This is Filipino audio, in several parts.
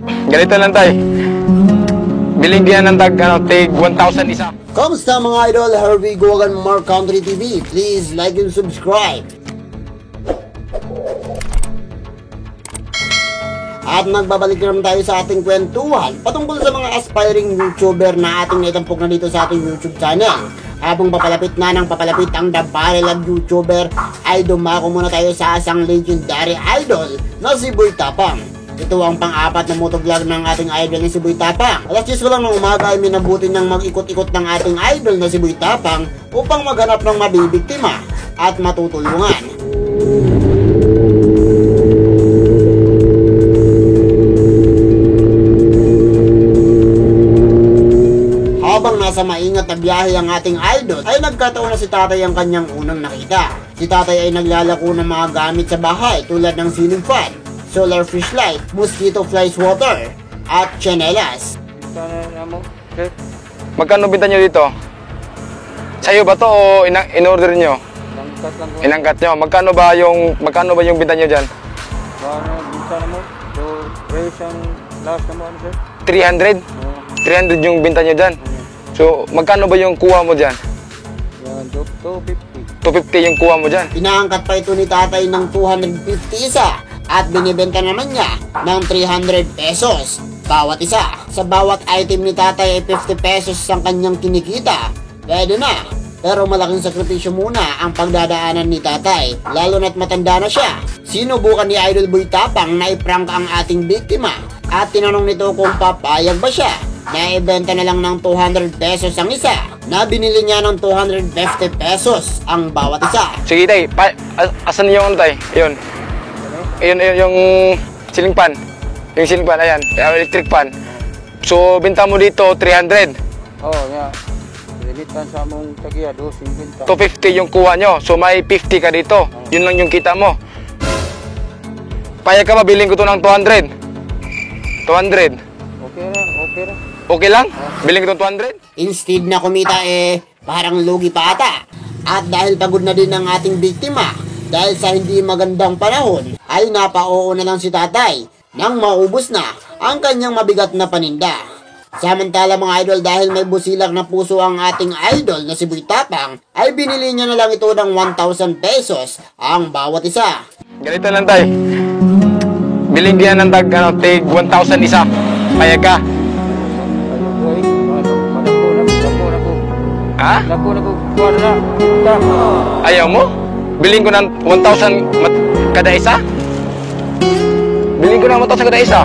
Ganito lang tay. Biling diyan ng tag, tig 1,000 isa. Kamusta mga idol? Hervey Gogan, Mark Country TV. Please like and subscribe. At nagbabalik naman tayo sa ating kwentuhan patungkol sa mga aspiring YouTuber na ating naitampok na dito sa ating YouTube channel. Habang papalapit na ng papalapit ang The Barrel of YouTuber, ay dumako muna tayo sa isang legendary idol na si Boy Tapang. Ito ang pang-apat na motovlog ng ating idol na si Boy Tapang. Alas 10 lang ng umaga ay minabuti ng mag-ikot-ikot ng ating idol na si Boy Tapang upang maghanap ng mabibiktima at matutulungan. Habang nasa maingat na biyahe ang ating idol, ay nagkataon na si tatay ang kanyang unang nakita. Si tatay ay naglalako ng mga gamit sa bahay tulad ng ceiling fan, solar fish light, mosquito flies water, at chanelas. Magkano binta nyo dito? Sa'yo ba to o in-order nyo? Inangkat nyo. Magkano ba yung binta nyo dyan? Binta mo? So, price ang last naman, sir? 300? 300 yung binta nyo dyan. So, magkano ba yung kuha mo dyan? Yan, 250. 250 yung kuha mo dyan. Inaangkat pa ito ni tatay ng 250 isa at binibenta naman niya ng 300 pesos bawat isa. Sa bawat item ni tatay ay 50 pesos ang kanyang kinikita. Pwede na. Pero malaking sakripisyo muna ang pagdadaanan ni tatay, lalo na't matanda na siya. Sinubukan ni Idol Boy Tapang na iprank ang ating biktima at tinanong nito kung papayag ba siya na ibenta na lang ng 200 pesos ang isa, na binili niya ng 250 pesos ang bawat isa. Sige tay, asan yung ano tay? Yun. Yun yung ceiling fan. Yung ceiling fan, ayan. Electric fan. So, binta mo dito 300. Oo, nga. Pilitan sa among tagiya, 250. 250 yung kuha nyo. So, may 50 ka dito. Yun lang yung kita mo. Payag ka ba, bilhin ko to ng 200? 200. Okay lang, okay lang. Okay lang? Bilhin ko to 200? Instead na kumita parang lugi pa ata. At dahil pagod na din ang ating biktima, dahil sa hindi magandang panahon, ay napao na lang si tatay nang maubos na ang kanyang mabigat na paninda. Samantala mga idol, dahil may busilak na puso ang ating idol na si Boy Tapang, ay binili niya na lang ito ng 1,000 pesos ang bawat isa. Ganito lang tay. Bilhin diyan ng tag, tig 1,000 isa. Payag ka. Ha? Naku, kuha na. Ayaw mo? Bilhin ko ng 1,000 kada isa? Bilhin ko ng 1,000 kada isa?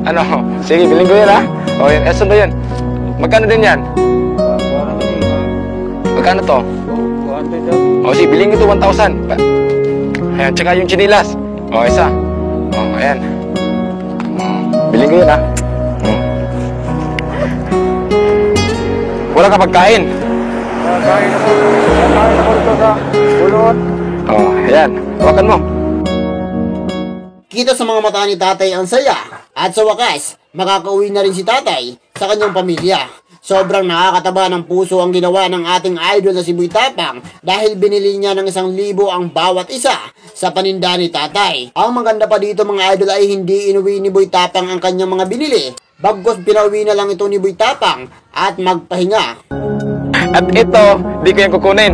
Ano? Sige, bilhin ko yan ha. O yan, esan ba yan? Magkano din yan? Magkano to? 200 O sige, bilhin ko to 1,000. Ayan, tsaka yung chinilas. O, isa. O, ayan. Bilhin ko yan ha. Wala ka pagkain. Kain ako. Kain ako ito sa ulot. Oh, ayan. Hawakan mo. Kita sa mga mata ni tatay ang saya. At sa wakas, makakauwi na rin si tatay sa kanyang pamilya. Sobrang nakakataba ng puso ang ginawa ng ating idol na si Boy Tapang dahil binili niya ng 1,000 ang bawat isa sa paninda ni tatay. Ang maganda pa dito mga idol ay hindi inuwi ni Boy Tapang ang kanyang mga binili. Bagkos pinauwi na lang ito ni Boy Tapang at magpahinga. At ito, di ko yan kukunin.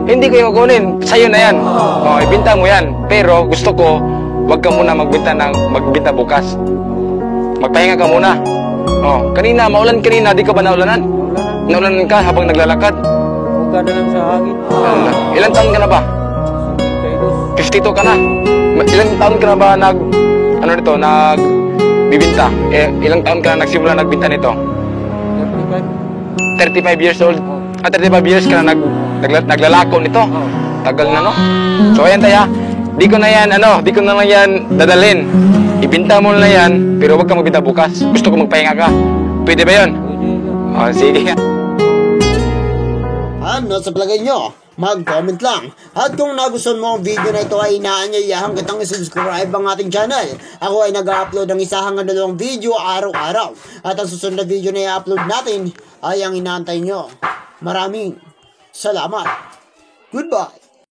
Hindi ko yan kukunin. Sa'yo na yan. O, ibinta mo yan. Pero gusto ko, huwag ka muna magbinta bukas. Magpahinga ka muna. O, kanina, maulan kanina. Di ka ba naulanan? Naulanan ka habang naglalakad. Buka na lang sa hangin. Ilan taon ka na ba? 52 ka na. Ilan taon ka na ba bibinta? Ilang taon ka na nagsimula nagbinta nito? 35 years old. 35 years ka na naglalako nito. Tagal na, no? So ayan tayo. Di ko na lang yan dadalhin. Ibinta mo na yan, pero huwag ka magbinta bukas. Gusto ko magpahinga ka. Pwede ba yun? O, sige. Ano sa palagay nyo? Mag-comment lang. At kung nagustuhan mo ang video na ito ay inaanyayahan kitang i-subscribe ang ating channel. Ako ay nag-upload ng 1 hanggang 2 video araw-araw. At ang susunod na video na i-upload natin ay ang inaantay nyo. Maraming salamat. Goodbye.